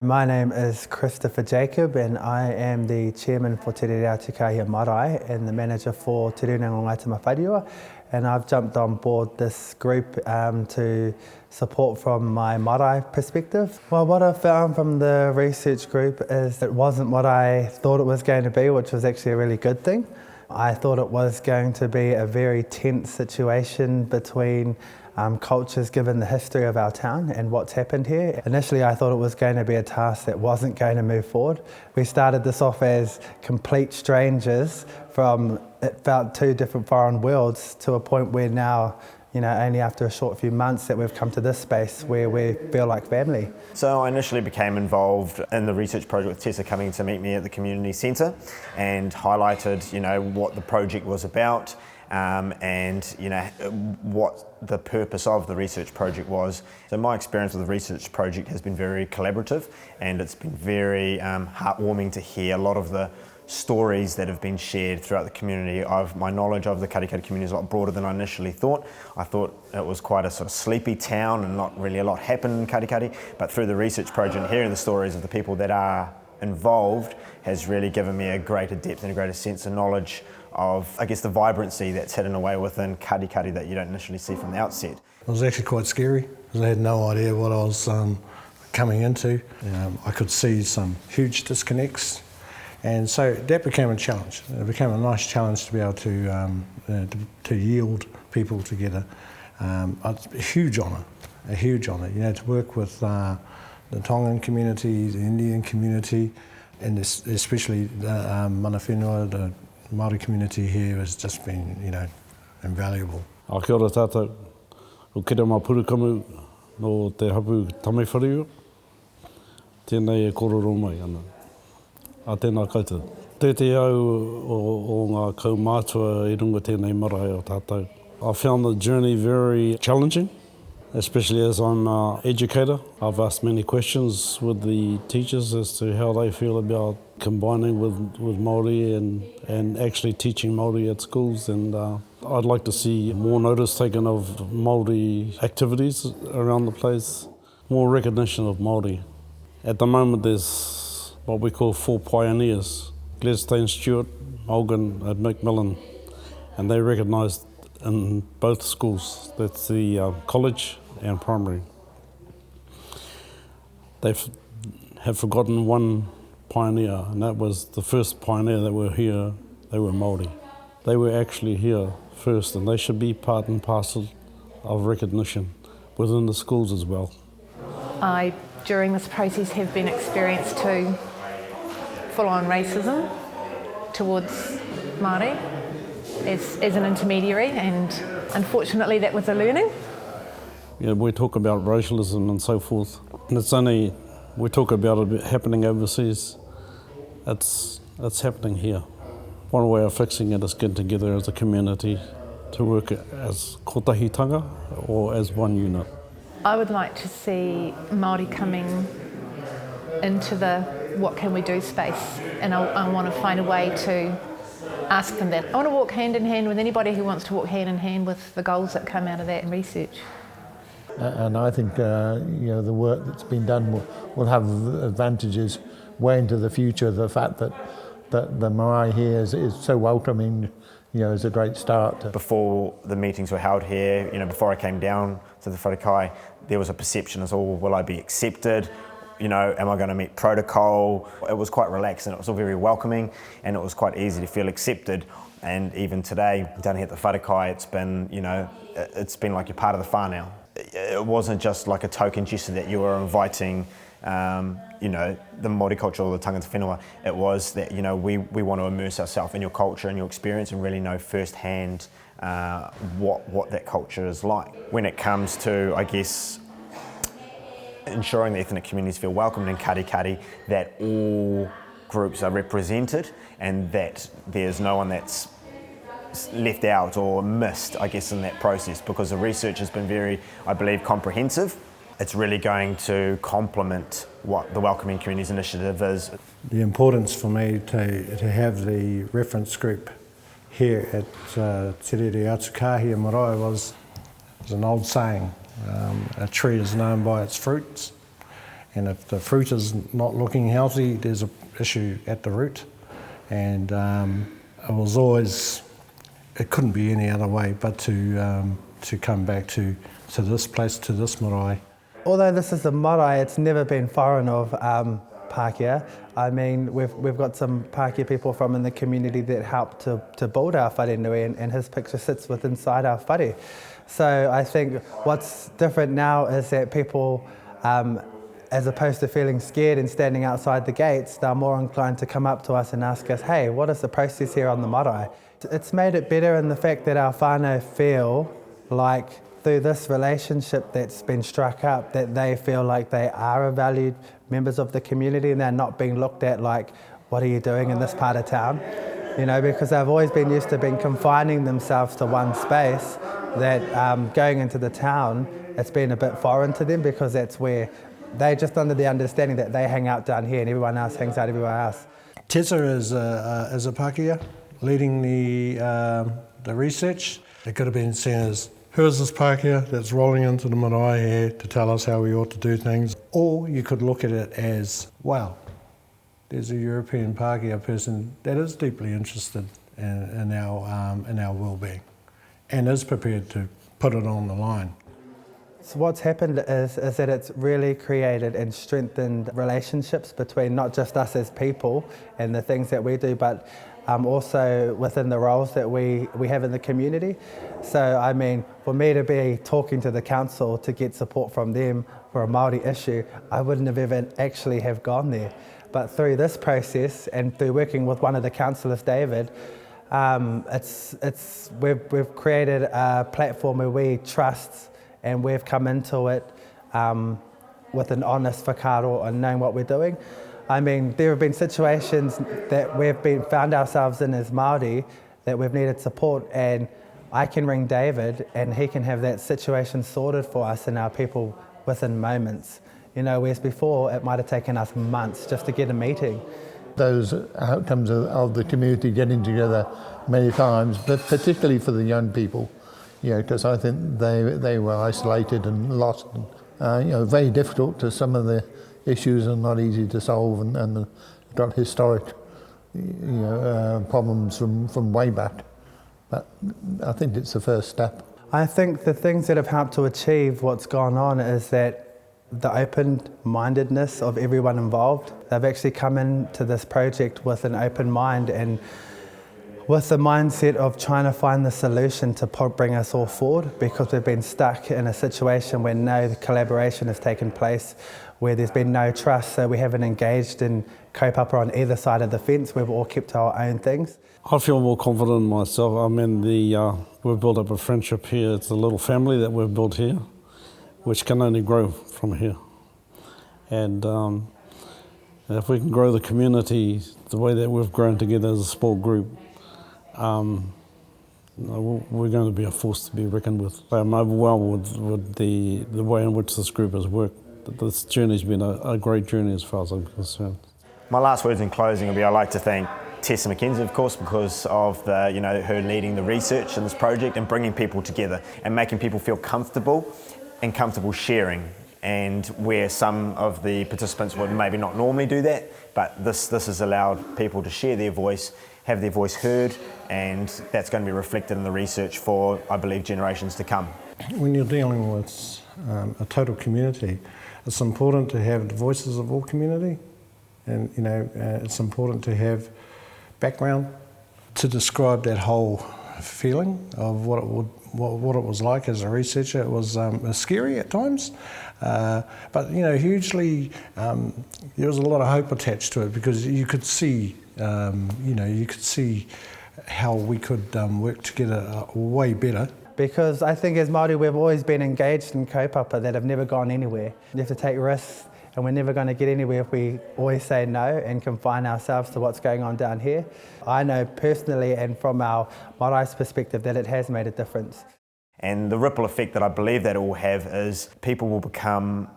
My name is Christopher Jacob and I am the Chairman for Te Rere Atukahi Marae and the Manager for Te Rūnanga Ngaitama Whāriwa, and I've jumped on board this group to support from my marae perspective. Well, what I found from the research group is it wasn't what I thought it was going to be, which was actually a really good thing. I thought it was going to be a very tense situation between cultures given the history of our town and what's happened here. Initially I thought it was going to be a task that wasn't going to move forward. We started this off as complete strangers from, it felt, two different foreign worlds to a point where now, only after a short few months that we've come to this space where we feel like family. So I initially became involved in the research project with Tessa coming to meet me at the community centre and highlighted, what the project was about. And what the purpose of the research project was. So my experience with the research project has been very collaborative, and it's been very heartwarming to hear a lot of the stories that have been shared throughout the community. My knowledge of the Katikati community is a lot broader than I initially thought. I thought it was quite a sort of sleepy town and not really a lot happened in Katikati, but through the research project and hearing the stories of the people that are involved has really given me a greater depth and a greater sense of knowledge of, I guess, the vibrancy that's hidden away within Katikati that you don't initially see from the outset. It was actually quite scary because I had no idea what I was coming into. I could see some huge disconnects, and so that became a challenge. It became a nice challenge to be able to yield people together. A huge honour, to work with the Tongan community, the Indian community, and especially the mana whenua, the Māori community here has just been, invaluable. Kia ora tātou, o kere mā purukamu no te hapu tamaiwhariwa, tēnei e kororo mai ana. A tēnā koutou. Tēte au o ngā kaumātua I runga tēnei marae o tātou. I found the journey very challenging, especially as I'm an educator. I've asked many questions with the teachers as to how they feel about combining with Māori and actually teaching Māori at schools, and I'd like to see more notice taken of Māori activities around the place, more recognition of Māori. At the moment there's what we call 4 pioneers, Gladstone, Stewart, Olgan and Macmillan, and they recognised in both schools. That's the college and primary. They have forgotten one pioneer, and that was the first pioneer that were here. They were Māori. They were actually here first, and they should be part and parcel of recognition within the schools as well. I, during this process, have been experienced to full-on racism towards Māori as an intermediary, and unfortunately that was a learning. We talk about racialism and so forth, and it's only, we talk about it happening overseas. It's happening here. One way of fixing it is getting together as a community to work as kotahitanga or as one unit. I would like to see Māori coming into the what can we do space, and I want to find a way to ask them that. I want to walk hand in hand with anybody who wants to walk hand in hand with the goals that come out of that in research. And I think the work that's been done will have advantages way into the future. The fact that the marae here is so welcoming, is a great start. Before the meetings were held here, before I came down to the whakakai, there was a perception as, will I be accepted? Am I going to meet protocol? It was quite relaxed and it was all very welcoming, and it was quite easy to feel accepted. And even today, down here at the whakakai, it's been like you're part of the whānau. It wasn't just like a token gesture that you were inviting, the Māori culture or the tangata whenua. It was that, we want to immerse ourselves in your culture and your experience and really know firsthand what that culture is like. When it comes to, I guess, ensuring the ethnic communities feel welcomed in Katikati, that all groups are represented and that there's no one that's left out or missed, I guess, in that process, because the research has been very, I believe, comprehensive. It's really going to complement what the Welcoming Communities Initiative is. The importance for me to have the reference group here at Te Rere Atukahi Marae was an old saying, a tree is known by its fruits, And if the fruit is not looking healthy, there's an issue at the root. And it was always, it couldn't be any other way but to come back to this place, to this marae. Although this is a marae, it's never been foreign of Pākehā. I mean, we've got some Pākehā people from in the community that helped to build our whare nui, and his picture sits inside our whare. So I think what's different now is that people, as opposed to feeling scared and standing outside the gates, they're more inclined to come up to us and ask us, hey, what is the process here on the marae? It's made it better in the fact that our whānau feel like through this relationship that's been struck up, that they feel like they are a valued members of the community and they're not being looked at like, what are you doing in this part of town? You know, because they've always been used to being confining themselves to one space, that going into the town, it's been a bit foreign to them because that's where they're just under the understanding that they hang out down here and everyone else hangs out everywhere else. Tessa is a Pākehā leading the research. It could have been seen as, who is this Pākehā that's rolling into the marae here to tell us how we ought to do things? Or you could look at it as, wow, there's a European Pākehā person that is deeply interested in our well-being and is prepared to put it on the line. So what's happened is that it's really created and strengthened relationships between not just us as people and the things that we do, but also within the roles that we have in the community. So I mean, for me to be talking to the council to get support from them for a Māori issue, I wouldn't have ever actually have gone there. But through this process and through working with one of the councillors, David, we've created a platform where we trust, and we've come into it with an honest whakaaro and knowing what we're doing. I mean, there have been situations that we've found ourselves in as Māori that we've needed support, and I can ring David and he can have that situation sorted for us and our people within moments. You know, whereas before it might have taken us months just to get a meeting. Those outcomes of the community getting together many times, but particularly for the young people, you know, because I think they were isolated and lost, and, you know, very difficult to some of the issues and not easy to solve, and got historic, you know, problems from way back. But I think it's the first step. I think the things that have helped to achieve what's gone on is that the open-mindedness of everyone involved. They've actually come into this project with an open mind and with the mindset of trying to find the solution to bring us all forward, because we've been stuck in a situation where no collaboration has taken place, where there's been no trust, so we haven't engaged in kaupapa on either side of the fence. We've all kept our own things. I feel more confident in myself. I mean, we've built up a friendship here. It's a little family that we've built here, which can only grow from here. And if we can grow the community the way that we've grown together as a small group, we're going to be a force to be reckoned with. I'm overwhelmed with the way in which this group has worked. This journey's been a great journey as far as I'm concerned. My last words in closing will be, I'd like to thank Tessa McKenzie, of course, because of her leading the research in this project and bringing people together and making people feel comfortable and comfortable sharing, and where some of the participants would maybe not normally do that, but this has allowed people to share their voice, have their voice heard, and that's going to be reflected in the research for, I believe, generations to come. When you're dealing with a total community, it's important to have the voices of all community, and it's important to have background to describe that whole feeling of what it was like as a researcher. It was scary at times, but hugely there was a lot of hope attached to it, because you could see how we could work together way better. Because I think as Māori we've always been engaged in kaupapa that have never gone anywhere. You have to take risks, and we're never going to get anywhere if we always say no and confine ourselves to what's going on down here. I know personally and from our Māori's perspective that it has made a difference. And the ripple effect that I believe that it will have is people will become,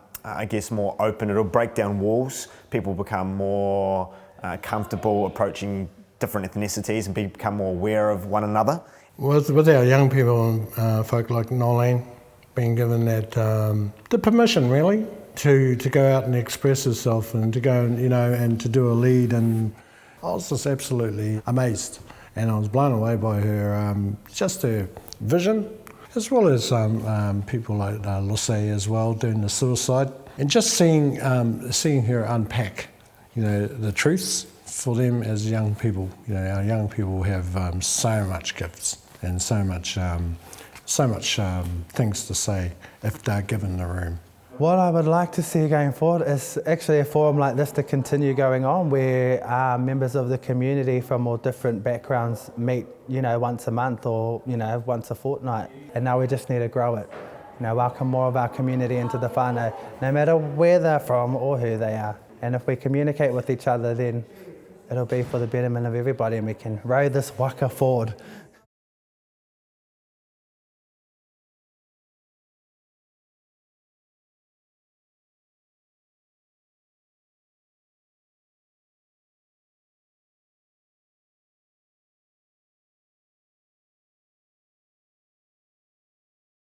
more open. It'll break down walls. People will become more comfortable approaching different ethnicities and become more aware of one another. With our young people and folk like Nolene being given that the permission really to go out and express herself and to go and, and to do a lead. And I was just absolutely amazed. And I was blown away by her, just her vision, as well as people like Lucy as well doing the suicide. And just seeing her unpack, the truths for them as young people. Our young people have so much gifts and so much things to say if they're given the room. What I would like to see going forward is actually a forum like this to continue going on, where members of the community from all different backgrounds meet, once a month or, once a fortnight. And now we just need to grow it. Welcome more of our community into the whānau, no matter where they're from or who they are. And if we communicate with each other, then it'll be for the betterment of everybody, and we can row this waka forward.